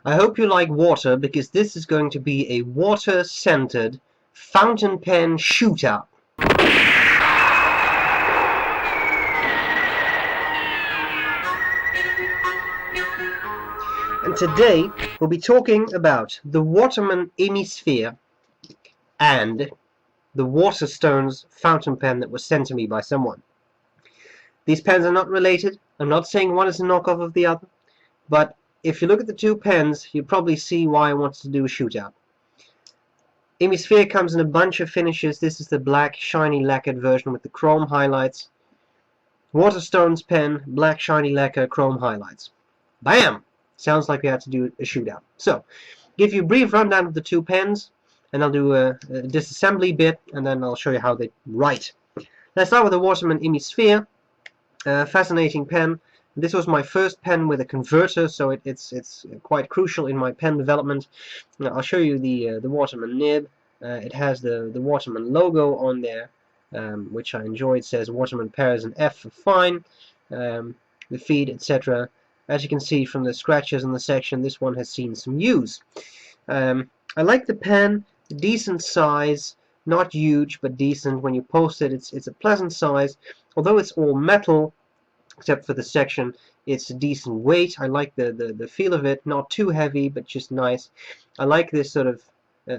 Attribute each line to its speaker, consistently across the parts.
Speaker 1: I hope you like water, because this is going to be a water-centered fountain pen shootout. And today we'll be talking about the Waterman Hémisphère and the Waterstones fountain pen that was sent to me by someone. These pens are not related. I'm not saying one is a knockoff of the other, but if you look at the two pens, you probably see why I wanted to do a shootout. Hémisphère comes in a bunch of finishes. This is the black, shiny lacquered version with the chrome highlights. Waterstones pen, black, shiny lacquer, chrome highlights. Bam! Sounds like we had to do a shootout. So, give you a brief rundown of the two pens, and I'll do a disassembly bit, and then I'll show you how they write. Let's start with the Waterman Hémisphère. Fascinating pen. This was my first pen with a converter, so it's quite crucial in my pen development. Now, I'll show you the Waterman nib. It has the Waterman logo on there, which I enjoy. It says Waterman Paris and F for fine, the feed, etc. As you can see from the scratches in the section, this one has seen some use. I like the pen, decent size, not huge but decent. When you post it, it's a pleasant size. Although it's all metal, except for the section, it's a decent weight. I like the feel of it, not too heavy but just nice. I like this sort of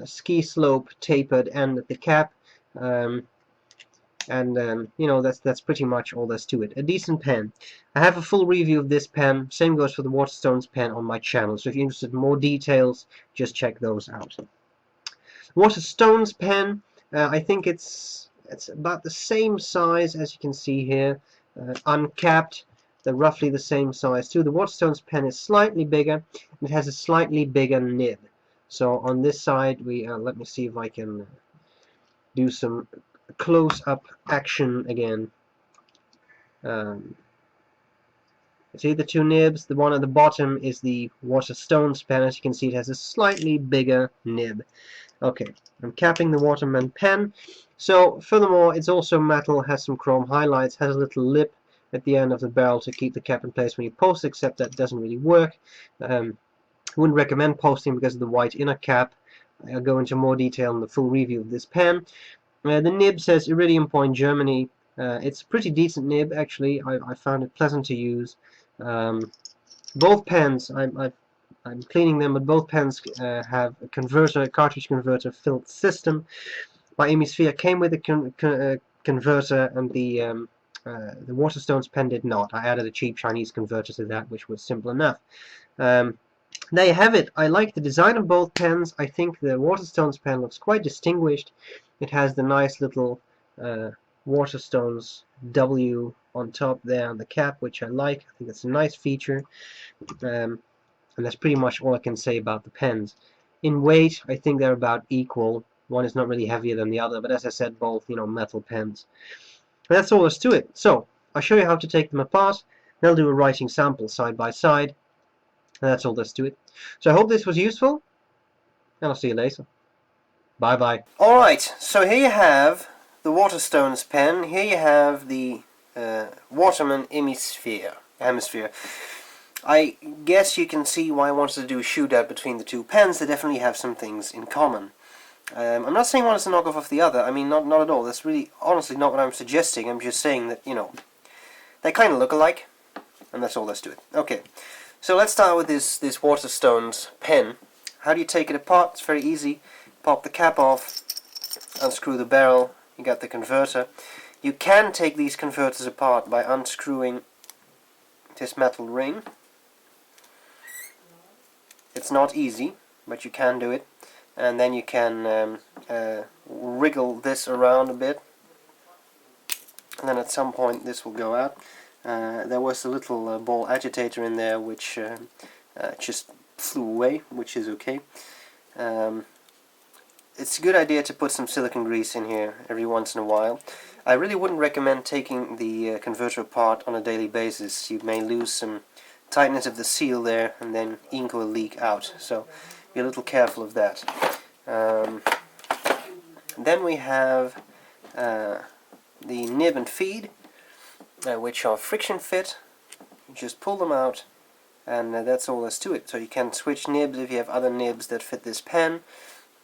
Speaker 1: ski slope tapered end at the cap. You know, that's pretty much all there's to it. A decent pen. I have a full review of this pen. Same goes for the Waterstones pen on my channel. So if you're interested in more details, just check those out. Waterstones pen. I think it's about the same size as you can see here. Uncapped. They're roughly the same size too. The Waterstones pen is slightly bigger. It has a slightly bigger nib. So on this side, we let me see if I can do some close-up action again. See the two nibs? The one at the bottom is the Waterstones pen. As you can see, it has a slightly bigger nib. Okay, I'm capping the Waterman pen. So, furthermore, it's also metal, has some chrome highlights, has a little lip at the end of the barrel to keep the cap in place when you post, except that doesn't really work. Wouldn't recommend posting because of the white inner cap. I'll go into more detail in the full review of this pen. The nib says Iridium Point, Germany. It's a pretty decent nib, actually. I found it pleasant to use. Both pens, I'm cleaning them, but both pens have a converter, a cartridge converter filled system. My Hémisphère came with a converter, and the Waterstones pen did not. I added a cheap Chinese converter to that, which was simple enough. There you have it. I like the design of both pens. I think the Waterstones pen looks quite distinguished. It has the nice little Waterstones W on top there on the cap, which I like. I think it's a nice feature. And that's pretty much all I can say about the pens. In weight, I think they're about equal. One is not really heavier than the other, but as I said, both, you know, metal pens. And that's all there's to it. So, I'll show you how to take them apart. Then I'll do a writing sample side by side. And that's all there's to it. So I hope this was useful, and I'll see you later. Bye bye. Alright, so here you have the Waterstones pen. Here you have the Waterman Hémisphère. I guess you can see why I wanted to do a shootout between the two pens. They definitely have some things in common. I'm not saying one is a knockoff of the other. I mean, not at all. That's really, honestly, not what I'm suggesting. I'm just saying that, you know, they kind of look alike, and that's all there's to it. Okay. So let's start with this Waterstones pen. How do you take it apart? It's very easy. Pop the cap off, unscrew the barrel, you got the converter. You can take these converters apart by unscrewing this metal ring. It's not easy, but you can do it. And then you can wriggle this around a bit. And then at some point this will go out. There was a little ball agitator in there which just flew away, which is okay. It's a good idea to put some silicone grease in here every once in a while. I really wouldn't recommend taking the converter apart on a daily basis. You may lose some tightness of the seal there, and then ink will leak out. So be a little careful of that. Then we have the Nibin Feed, which are friction fit. You just pull them out, and that's all there's to it. So you can switch nibs if you have other nibs that fit this pen.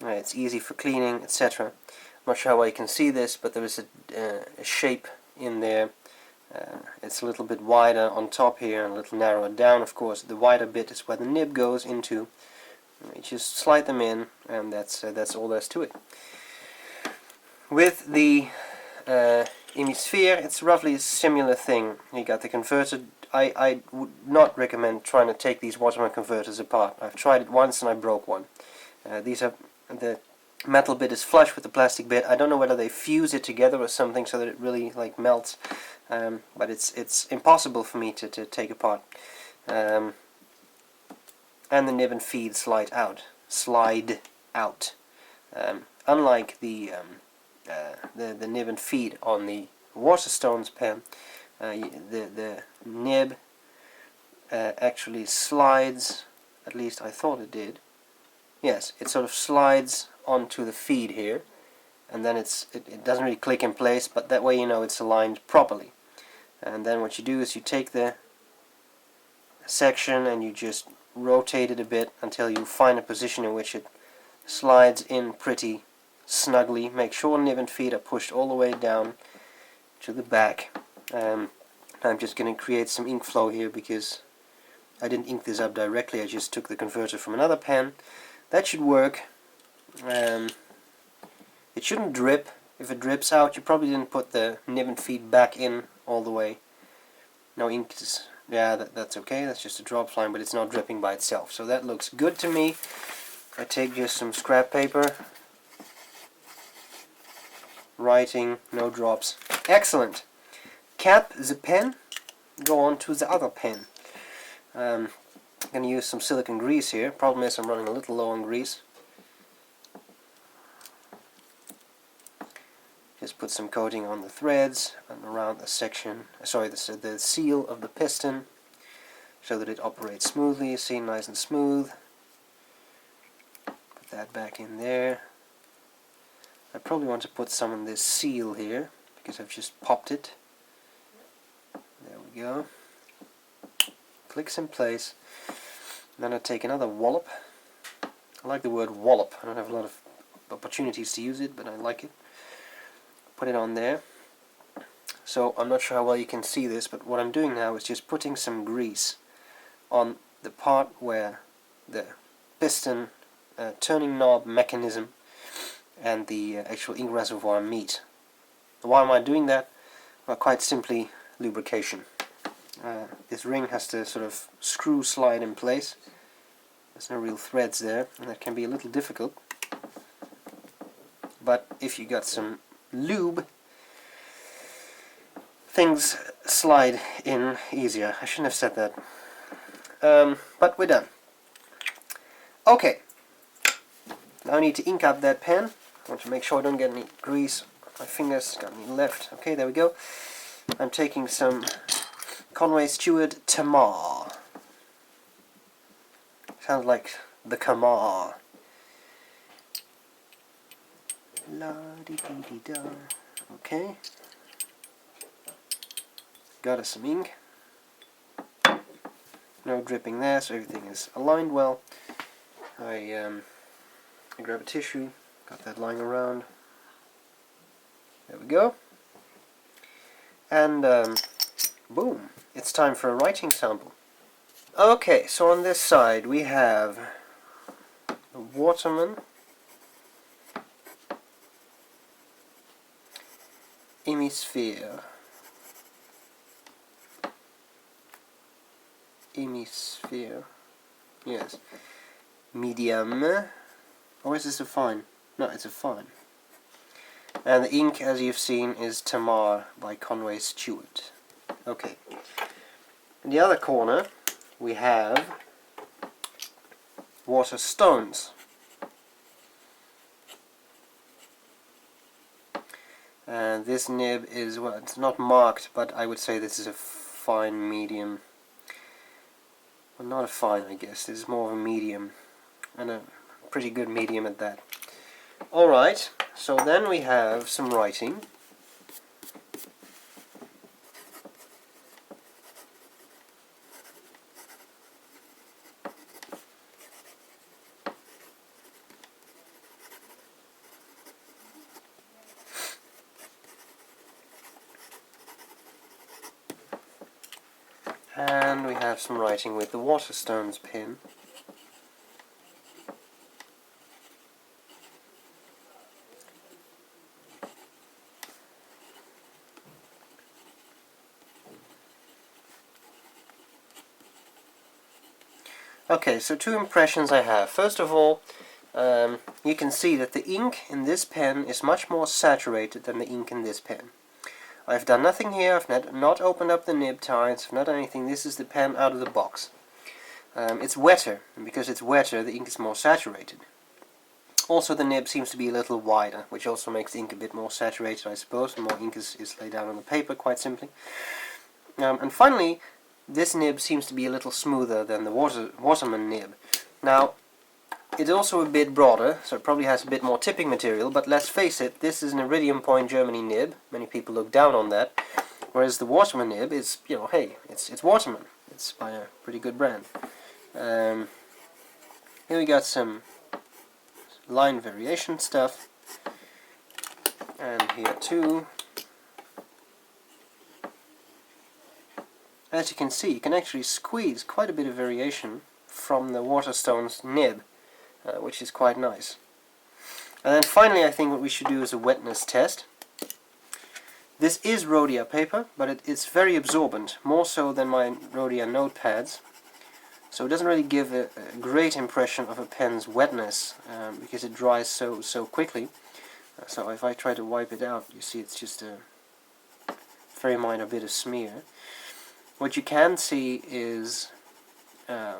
Speaker 1: It's easy for cleaning, etc. I'm not sure how well you can see this, but there is a shape in there. It's a little bit wider on top here and a little narrower down. Of course, the wider bit is where the nib goes into. You just slide them in, and that's all there's to it. With the Hémisphère, it's roughly a similar thing. You got the converter. I would not recommend trying to take these Waterman converters apart. I've tried it once and I broke one. These are, the metal bit is flush with the plastic bit. I don't know whether they fuse it together or something so that it really like melts, but it's impossible for me to take apart. And the Nibin Feed slide out. Unlike the Nibin Feed on the Waterstones pen, the nib actually slides, at least I thought it did. Yes, it sort of slides onto the feed here, and then it doesn't really click in place, but that way you know it's aligned properly. And then what you do is you take the section and you just rotate it a bit until you find a position in which it slides in pretty snugly. Make sure Nibin Feed are pushed all the way down to the back. I'm just going to create some ink flow here because I didn't ink this up directly. I just took the converter from another pen. That should work. It shouldn't drip. If it drips out, you probably didn't put the Nibin Feed back in all the way. No ink is... yeah, that's okay. That's just a drop line, but it's not dripping by itself. So that looks good to me. I take just some scrap paper. Writing, no drops. Excellent. Cap the pen. Go on to the other pen. I'm going to use some silicone grease here. Problem is I'm running a little low on grease. Just put some coating on the threads and around the section, sorry, the seal of the piston, so that it operates smoothly. You see, nice and smooth. Put that back in there. I probably want to put some on this seal here because I've just popped it. There we go. Clicks in place. Then I take another wallop. I like the word wallop. I don't have a lot of opportunities to use it, but I like it. Put it on there. So I'm not sure how well you can see this, but what I'm doing now is just putting some grease on the part where the piston turning knob mechanism and the actual ink reservoir meet. Why am I doing that? Well, quite simply, lubrication. This ring has to sort of screw slide in place. There's no real threads there, and that can be a little difficult. But if you got some lube, things slide in easier. I shouldn't have said that. But we're done. Okay. Now I need to ink up that pen. I want to make sure I don't get any grease on my fingers. Got any left. Okay, there we go. I'm taking some Conway Stewart Tamar. Sounds like the Kamar. La dee dee dee da. Okay. Got us some ink. No dripping there, so everything is aligned well. I grab a tissue. Got that lying around. There we go. And boom, it's time for a writing sample. Okay, so on this side we have a Waterman Hémisphère. Hémisphère. Yes. Medium. Or is this a fine? No, it's a fine. And the ink, as you've seen, is Tamar by Conway Stewart. Okay. In the other corner, we have Waterstones. And this nib is, well, it's not marked, but I would say this is a fine medium. Well, not a fine, I guess. This is more of a medium. And a pretty good medium at that. Alright, so then we have some writing. and we have some writing with the Waterstones pen. Okay, so two impressions I have. First of all, you can see that the ink in this pen is much more saturated than the ink in this pen. I've done nothing here, I've not opened up the nib tights, I've not done anything. This is the pen out of the box. It's wetter, and because it's wetter, the ink is more saturated. Also, the nib seems to be a little wider, which also makes the ink a bit more saturated, I suppose. The more ink is laid down on the paper, quite simply. And finally, this nib seems to be a little smoother than the Waterman nib. Now, it's also a bit broader, so it probably has a bit more tipping material, but let's face it, this is an Iridium Point Germany nib. Many people look down on that. Whereas the Waterman nib is, you know, hey, it's Waterman. It's by a pretty good brand. Here we got some line variation stuff. And here too. As you can see, you can actually squeeze quite a bit of variation from the Waterstones nib, which is quite nice. And then finally, I think what we should do is a wetness test. This is Rhodia paper, but it's very absorbent, more so than my Rhodia notepads. So it doesn't really give a great impression of a pen's wetness, because it dries so quickly. So if I try to wipe it out, you see it's just a very minor bit of smear. What you can see is that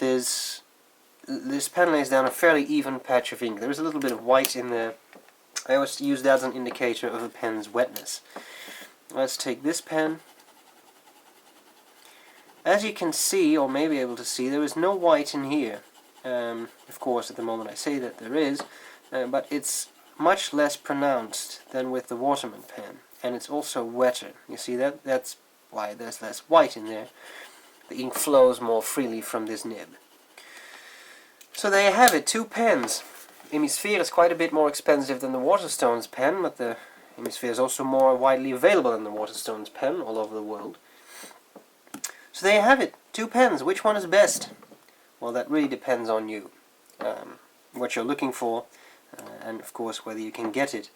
Speaker 1: this pen lays down a fairly even patch of ink. There is a little bit of white in there. I always use that as an indicator of a pen's wetness. Let's take this pen. As you can see, or may be able to see, there is no white in here. Of course, at the moment I say that there is, but it's much less pronounced than with the Waterman pen, and it's also wetter. You see that? That's why there's less white in there. The ink flows more freely from this nib. So there you have it, two pens. Hémisphère is quite a bit more expensive than the Waterstones pen, but the Hémisphère is also more widely available than the Waterstones pen all over the world. So there you have it, two pens. Which one is best? Well, that really depends on you, what you're looking for, and of course whether you can get it.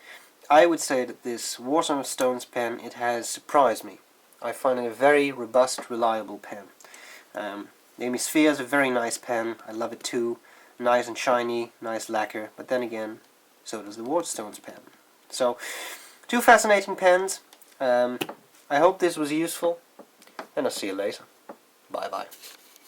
Speaker 1: I would say that this Waterstones pen, it has surprised me. I find it a very robust, reliable pen. The Hémisphère is a very nice pen. I love it too. Nice and shiny, nice lacquer, but then again, so does the Waterstones pen. So, two fascinating pens. I hope this was useful, and I'll see you later. Bye bye.